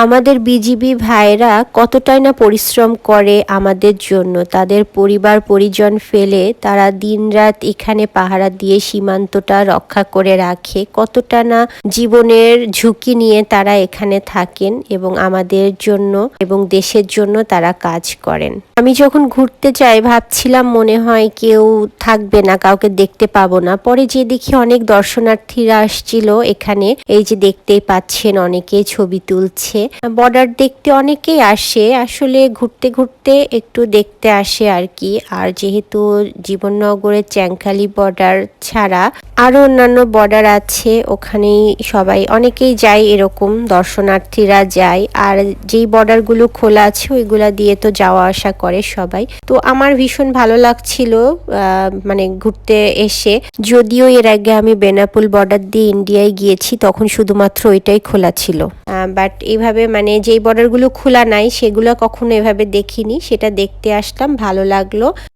আমাদের বিজিবি ভাইরা কতটাই না পরিশ্রম করে আমাদের জন্য, তাদের পরিবার পরিজন ফেলে তারা দিনরাত এখানে পাহারা দিয়ে সীমান্তটা রক্ষা করে রাখে, কতটা না জীবনের ঝুঁকি নিয়ে তারা এখানে থাকেন এবং আমাদের জন্য এবং দেশের জন্য তারা কাজ করেন। আমি যখন ঘুরতে যাই ভাবছিলাম মনে হয় কেউ থাকবে না, কাউকে দেখতে পাবো না, পরে যে দেখি অনেক দর্শনার্থীরা আসছিল এখানে, এই যে দেখতেই পাচ্ছেন অনেকেই ছবি তুলছে। বর্ডার দেখতে অনেকেই আসে, আসলে ঘুরতে ঘুরতে একটু দেখতে আসে আর কি। আর যেহেতু জীবননগরের চ্যাংখালী বর্ডার ছাড়া আরো অন্যান্য বর্ডার আছে, ওখানেই সবাই অনেকেই যায়, এরকম দর্শনার্থীরা যায়। আর যেই বর্ডারগুলো খোলা আছে ওইগুলা দিয়ে তো যাওয়া আসা করে সবাই। তো আমার ভীষণ ভালো লাগছিল মানে ঘুরতে এসে। যদিও এর আগে আমি বেনাপোল বর্ডার দিয়ে ইন্ডিয়ায় গিয়েছি, তখন শুধুমাত্র ওইটাই খোলা ছিল, বাট এইভাবে মানে যেই বর্ডারগুলো খোলা নাই সেগুলো কখনো এভাবে দেখিনি, সেটা দেখতে আসলাম, ভালো লাগলো।